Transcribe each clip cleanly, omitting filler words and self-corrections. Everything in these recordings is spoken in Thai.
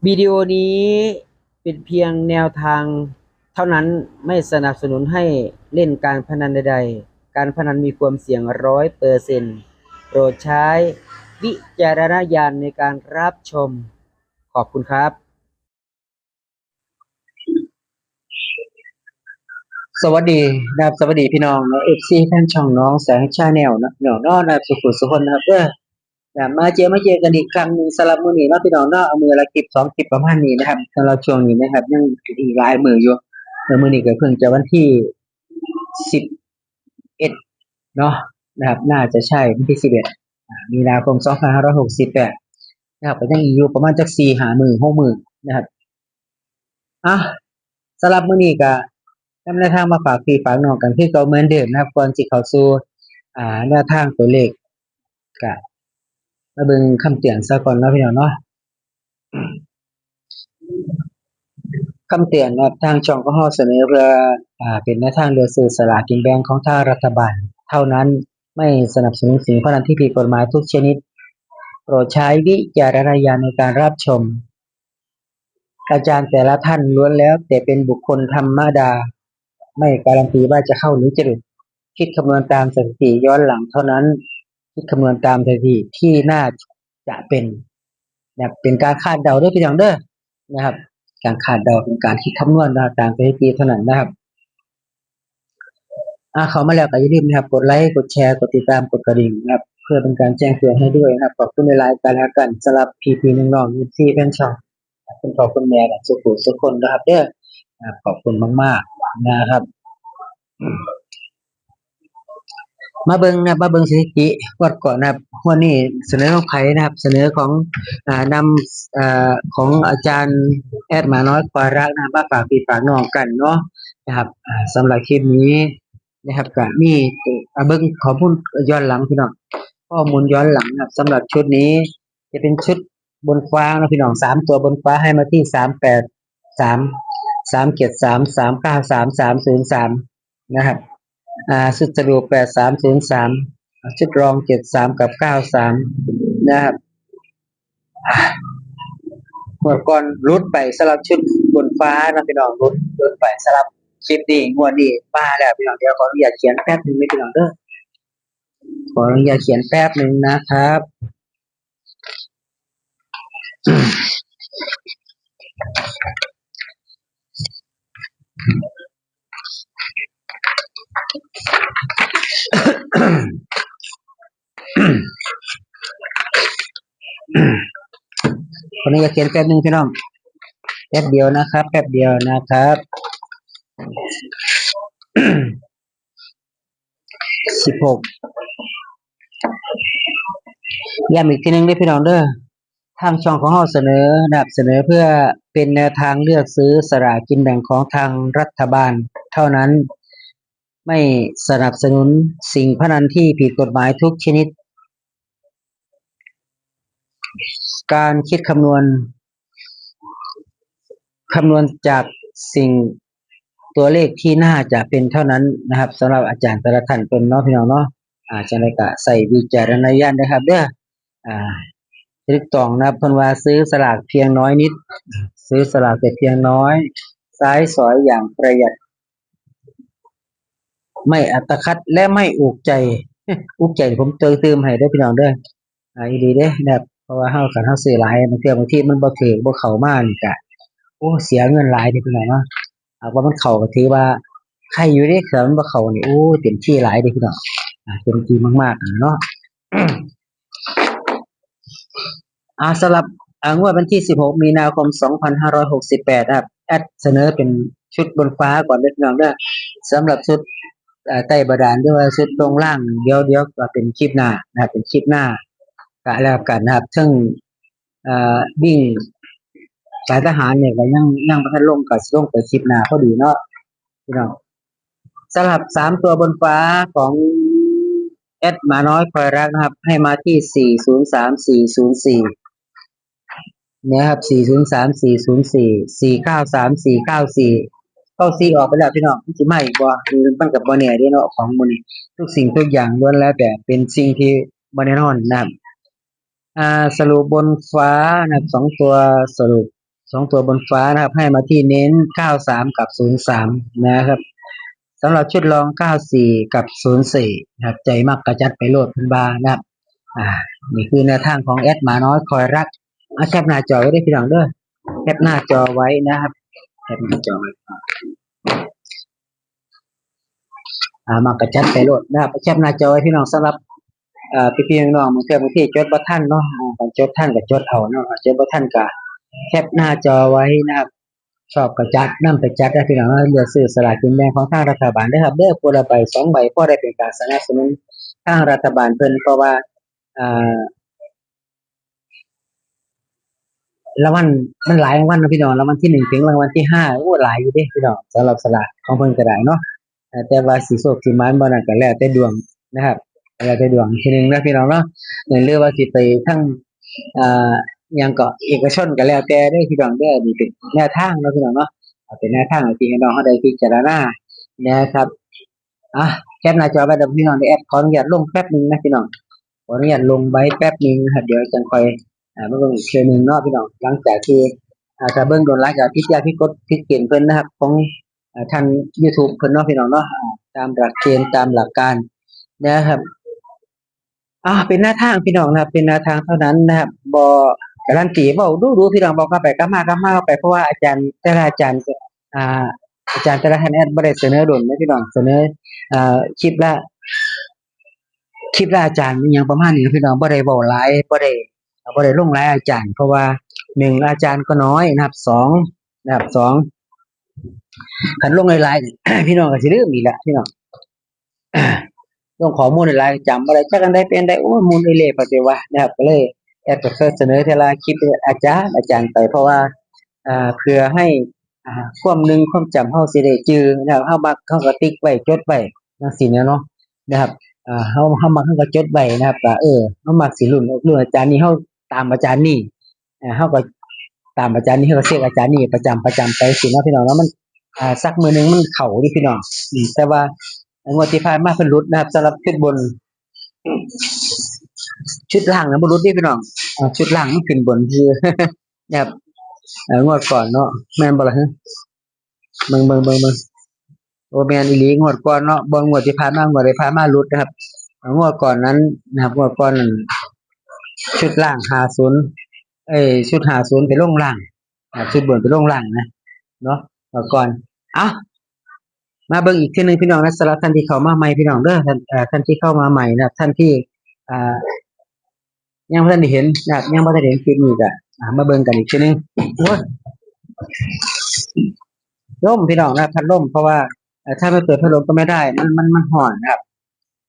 วิดีโอนี้เป็นเพียงแนวทางเท่านั้นไม่สนับสนุนให้เล่นการพนันใดๆการพนันมีความเสี่ยง100%โปรดใช้วิจารณญาณในการรับชมขอบคุณครับสวัสดีนะครับสวัสดีพี่น้องเนาะFC แฟนช่องน้องแสงชาแนลนะพี่น้องเนาะนะครับสุขุมสุขคนนะครับมาเจอกันอีกครั้งหนึ่งสำหรับมื้อนี้เนาะพี่น้องเนาะเอามือละคลิป2คลิปประมาณนี้นะครับสำหรับช่วงนี้นะครับยังอีกหลายมื้ออยู่มื้อนี้ก็เพิ่งจะวันที่11เนาะนะครับน่าจะใช่วันที่11มีนาคม2568นะครับก็ยังอีกอยู่ประมาณจัก4-5มื้อ6มื้อนะครับอ่ะสำหรับมื้อนี้ก็นำแนวทางมาฝากพี่ฝากน้องกันคือเก่าเหมือนเดิมนะครับก่อนสิเข้าสู่แนวทางตัวเลขก็มาเบิ่งคำเตือนซะก่อนเนาะพี่น้องเนาะ คำเตือนนะครับทางช่องก็เสนอเพื่อเป็นแนวทางเลือกซื้อสลากกินแบ่งของทางรัฐบาลเท่านั้นไม่สนับสนุนสิ่งพนันที่ผิดกฎหมายทุกชนิดโปรดใช้วิจารณญาณในการรับชมอาจารย์แต่ละท่านล้วนแล้วแต่เป็นบุคคลธรรมดาไม่การันตีว่าจะเข้าหรือจะหลุดคิดคำนวณตามสถิติย้อนหลังเท่านั้นคิดคำนวณตามสถิติที่น่าจะเป็นแบบเป็นการคาดเดาด้วยพี่น้องเด้อนะครับ การคาดเดาเป็นการคิดคำนวณตามสถิติเท่านั้นนะครับเข้ามาแล้วก็อย่าลืมนะครับกดไลค์กดแชร์กดติดตามกดกระดิ่งนะครับเพื่อเป็นการแจ้งเตือนให้ด้วยนะครับขอบคุณในไลน์กันแล้วกันสำหรับพีพีน้องๆยูซี่แฟนช่องคุณพ่อคุณแม่สุขุสุขคนนะครับเด้อขอบคุณมากๆนะครับมาเบิ่งสถิติวัดก่อนนะครับวันนี้เสนอของไผนะครับเสนอของนำของอาจารย์แอดหมาน้อยควารักนะครับมาฝากพี่ฝากน้องกันเนาะนะครับสำหรับคลิปนี้นะครับก็มีเบิ่งข้อมูลย้อนหลังพี่น้องข้อมูลย้อนหลังนะครับสำหรับชุดนี้จะเป็นชุดบนฟ้านะพี่น้อง3 ตัวบนฟ้าให้มาที่383 373 393 303นะครับชุดสรุป8303ชุดรอง73กับ93นะครับงวดก่อนรุดไปสำหรับชุดบนฟ้านะพี่น้องรุดไปสำหรับคลิปนี้งวดนี้มาแล้วพี่น้องเดี๋ยวขออนุญาตเขียนแป๊บนึงไม่พี่น้องเด้อขออนุญาตเขียนแป๊บนึงนะครับขออนุญาตเขียนแป๊บนึงพี่น้องแป๊บเดียวนะครับแป๊บเดียวนะครับ16ย้ำอีกทีนึงด้วยพี่น้องเด้อทางช่องของเราเสนอนะครับเสนอเพื่อเป็นแนวทางเลือกซื้อสลากกินแบ่งของทางรัฐบาลเท่านั้นไม่สนับสนุนสิ่งพนันที่ผิดกฎหมายทุกชนิดการคิดคำนวณจากสิ่งตัวเลขที่น่าจะเป็นเท่านั้นนะครับสำหรับอาจารย์แต่ละท่านเป็นเนาะพี่น้องเนาะจังได๋ก็ใส่วิจารณญาณนะครับเด้ออ่าถูกต้องนะครับเพิ่นว่าซื้อสลากเพียงน้อยนิดซื้อสลากแต่เพียงน้อยซ้ายสอยอย่างประหยัดไม่อัตคัดและไม่อุกใจอุกใจผมเติมให้เด้อพี่น้องเด้ออีหลีเด้นะครับเพราะว่าคันเราซื้อหลายบางทีมันบ่ถูกบ่เข้ามานี่ก็โอ้เสียเงินหลายเด้อพี่น้องเนาะว่ามันเข้าก็ถือว่าใครอยู่เด้ถ้ามันบ่เข้านี่โอ้เต็มที่หลายเด้อพี่น้องเต็มที่มากๆเนาะสำหรับงวดวันที่16มีนาคม2568นะครับแอดเสนอเป็นชุดบนฟ้าก่อนเด้อพี่น้องเด้อสำหรับชุดใต้บาดาลหรือว่าชุดตรงล่างเดี๋ยวก็เป็นคลิปหน้านะครับเป็นคลิปหน้าก็แล้วกันนะครับซึ่งวิ่งสายทหารเนี่ยก็ยังบ่ทันลงก็สิลงไปคลิปหน้าพอดีเนาะพี่น้องสำหรับ3 ตัวบนฟ้าของแอดหมาน้อยคอยรักนะครับให้มาที่403 404นะครับ403 404 493 49494ออกไปแล้วพี่น้องมันสิมาอีกบ่มันก็บ่แน่เด้เนาะของหมู่นี้ทุกสิ่งทุกอย่างล้วนแล้วแต่เป็นสิ่งที่บ่แน่นอนนะครับสรุปบนฟ้านะครับ2 ตัวสรุป 2ตัวบนฟ้านะครับให้มาที่เน้น93กับ03นะครับสำหรับชุดรอง94กับ04นะครับใจมักกระจัดไปโลดเพิ่นว่านะครับนี่คือแนวทางของแอดหมาน้อยคอยรักแคปหน้าจอไว้ด้วยพี่น้องเด้อแคปหน้าจอไว้นะครับแคปหน้าจอไว้มักกระจัดไปโลดนะครับแคปหน้าจอไว้พี่น้องสำหรับพี่น้องบางทีจดบ่ทันเนาะจดทันก็จดเอาเนาะจดบ่ทันก็แคปหน้าจอไว้นะครับชอบกระจัดนำไปจัดได้พี่น้องเลือกซื้อสลากกินแบ่งของทางรัฐบาลได้ครับเด้อคนละใบ2ใบพอได้เป็นการสนับสนุนทางรัฐบาลเพิ่นเพราะว่ารางวัลมันหลายรางวัลนะพี่น้องรางวัลที่1ถึงรางวัลที่5โอ้หลายอยู่เด้พี่น้องสำหรับสลากของเพิ่นก็ได้เนาะแต่ว่าสิโชคสิหมานบ่นั่นก็แล้วแต่ดวงนะครับแล้วแต่ดวงทีนึงนะพี่น้องเนาะหรือว่าสิไปทั้งยังก็เอกชนก็แล้วแต่ได้พี่น้องเด้อนี่เป็นแนวทางเนาะพี่น้องเนาะเป็นแนวทางที่ให้น้องเขาได้พิจารณานะครับแคปหน้าจอไว้เดี๋ยวพี่น้องได้แอดขออนุญาตลงแป๊บนึงนะพี่น้องขออนุญาตลงไว้แป๊บนึงนะครับเดี๋ยวจังค่อยมาเบิ่งอีกเทื่อนึงเนาะพี่น้องหลังจากที่ถ้าเบิ่งโดนหลายก็พิจารณาพิกดพิเกณฑ์เพิ่นนะครับของทาง YouTube เพิ่นเนาะพี่น้องเนาะตามหลักเกณฑ์ตามหลักการนะครับเป็นแนวทางพี่น้องนะครับเป็นแนวทางเท่านั้นนะครับบ่การันตีเว้าดูพี่น้องบอกกลับไปกลับมาไปเพราะว่าอาจารย์แต่ละอาจารย์อาจารย์แต่ละท่านแอดบ่ได้เสนอโดนนะพี่น้องเสนอคลิปละอาจารย์อิหยังประมาณนี้พี่น้องบ่ได้เว้าหลายบ่ได้ลงหลายอาจารย์เพราะว่า1อาจารย์ก็น้อยนะครับ2นะครับ2คันลงหลายๆ พี่น้องก็สิลืมอีกละพี่น้องลงข้อมูลหลายจำบ่ได้จักอันใดเป็นใดโอ้มูลอิเลปฏิวะนะครับก็เลยแอดก็เสนอทีละคลิปอาจารย์ไปเพราะว่าเพื่อให้ความจำเฮาสิได้จือนะครับเฮามักเฮาก็ติ๊กไว้จดไว้จังซี่เนาะนะครับเฮามักเฮาก็จดไว้นะครับว่าเฮามักสิรุ่นอาจารย์นี้เฮาตามอาจารย์นี่เฮาก็ตามอาจารย์นี้เฮาก็เช็คอาจารย์นี่ประจำไปสิเนาะพี่น้องเนาะมันสักมื้อนึงมันเข้าดิพี่น้องแต่ว่างวดที่ผ่านมาเพิ่นหลุดนะครับสำหรับชุดบนชุดล่างนะบ่หลุดดิพี่น้องชุดล่างมันขึ้นบนคือ นะครับงวดก่อนเนาะแม่นบ่ล่ะฮะเบิ่งโอ้แม่นอีหลีงวดก่อนเนาะบ่งวดที่ผ่านมางวดที่ผ่านมาหลุดนะครับงวดก่อนนั้นนะครับงวดก่อนนั้นชุดล่าง50ชุด50ไปลงล่างชุดบนไปลงล่างนะเนาะงวดก่อนมาเบิ่งอีกทีนึงพี่น้องนะสำหรับท่านที่เข้ามาใหม่พี่น้องเด้อท่านที่เข้ามาใหม่นะท่านที่ยังบ่ทันได้เห็นนะครับยังบ่ทันได้เห็นคลิปนี้ก็มาเบิ่งกันอีกทีนึงโอ้ยลมพี่น้องนะพัดลมเพราะว่าถ้าไม่เปิดพัดลมก็ไม่ได้มันร้อนนะครับ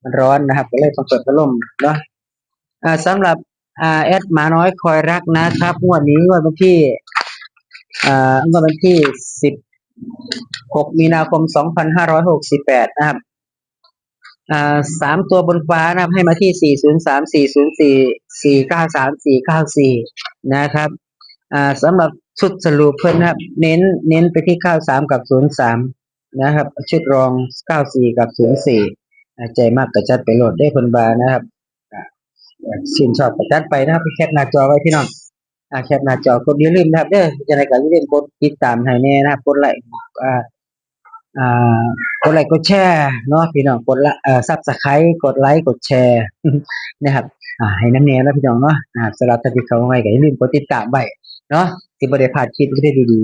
มันร้อนนะครับก็เลยต้องเปิดพัดลมเนาะสำหรับแอดหมาน้อยคอยรักนะครับงวดนี้งวดวันที่16มีนาคม2568นะครับ3ตัวบนฟ้านะครับให้มาที่403 404 493 494นะครับสำหรับชุดสรุปเพิ่นนะครับเน้นไปที่93กับ03นะครับชุดรอง94กับ04ใจมากก็จัดไปโหลดได้เพิ่นว่านะครับชื่นชอบก็จัดไปนะครับแคปหน้าจอไว้พี่น้องแคปหน้าจอกดอย่าลืมนะครับเด้อจังได๋ก็อย่าลืมกดติดตามให้แน่นะครับกดไลค์กดไลค์กดแชร์เนาะพี่น้องกดSubscribe กดไลค์กดแชร์นะครับให้น้ำแน่แล้วพี่น้องเนาะสำหรับท่านที่เข้ามาใหม่ก็อย่าลืมกดติดตามไว้เนาะสิบ่ได้พลาดคลิปดี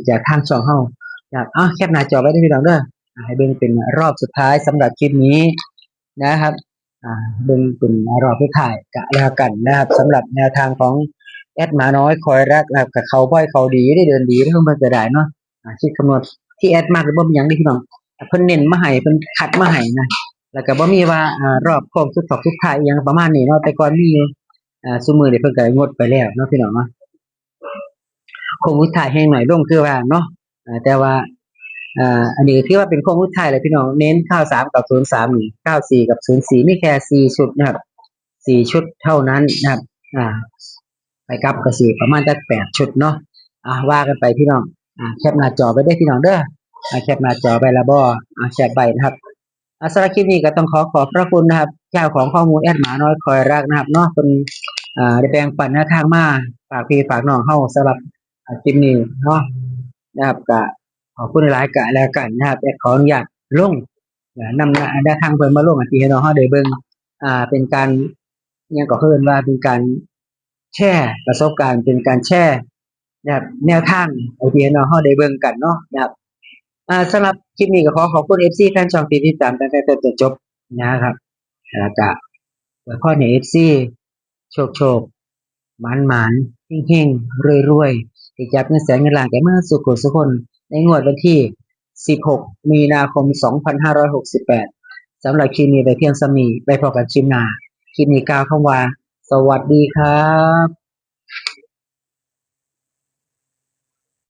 ๆจากทางช่องเฮานะครับแคปหน้าจอไว้ด้วยพี่น้องเด้อให้เบิ่งเป็นรอบสุดท้ายสำหรับคลิปนี้นะครับเบิ่งเป็นรอบสุดท้ายก็แล้วกันนะครับสำหรับแนวทางของแอดหมาน้อยคอยรักนะครับกับเขาบ่อยเขาดีได้เดินดีเพิ่นก็ได้เนาะคิดคำนวณที่แอดมากหรือบ่มีหยังนี่พี่น้องเพิ่นเน้นมาให้เพิ่นคัดมาให้นะแล้วก็บ่มีว่ารอบโค้งสุดท้ายอีหยังประมาณนี้เนาะแต่ก่อนมีซุมื้อนี้เพิ่นก็งดไปแล้วเนาะพี่น้องเนาะโค้งสุดท้ายแฮงหน่อยลงคือว่าเนาะแต่ว่าอันนี้ถือว่าเป็นโค้งสุดท้ายเลยพี่น้องเน้น93กับ03นี่94กับ04มีแค่4ชุดนะครับ4ชุดเท่านั้นนะครับไปกลับก็สิประมาณจัก8ชุดเนาะว่ากันไปพี่น้องแคปหน้าจอไว้ได้พี่น้องเด้อแคปหน้าจอไว้แล้วบ่แชร์ไปนะครับสำหรับคลิปนี้ก็ต้องขอบพระคุณนะครับเจ้าของข้อมูลแอดหมาน้อยคอยรักนะครับเนาะเพิ่นได้แบ่งปันแนวทางมาฝากพี่ฝากน้องเฮาสำหรับ คลิปนี้เนาะนะครับก็ขอบคุณหลายๆกะแล้วกันนะครับแต่ขออนุญาตลงนำทางเพิ่นมาลงที่ให้น้องเฮาได้เบิ่งเป็นการอิหยังก็เอิ้นว่าเป็นการแชร์ประสบการณ์เป็นการแชร์นะครับแนวทางที่ให้น้องเฮาได้เบิ่งกันเนาะนะครับสำหรับคลิปนี้ก็ขอขอบคุณ FC แฟนช่องที่ติดตามตั้งแต่ต้นจนจบนะครับแล้วก็อวยพรให้ FC โชคหมานๆเฮงๆรวยๆได้จับเงินแสนเงินล้านแก่มือสู่ผู้สุคนในงวดวันที่16มีนาคม2568สำหรับคลิปนี้ไปเพียงส่ำนี้ไปพบกันคลิปหน้าคลิปนี้กล่าวคำว่าสวัสดีครับ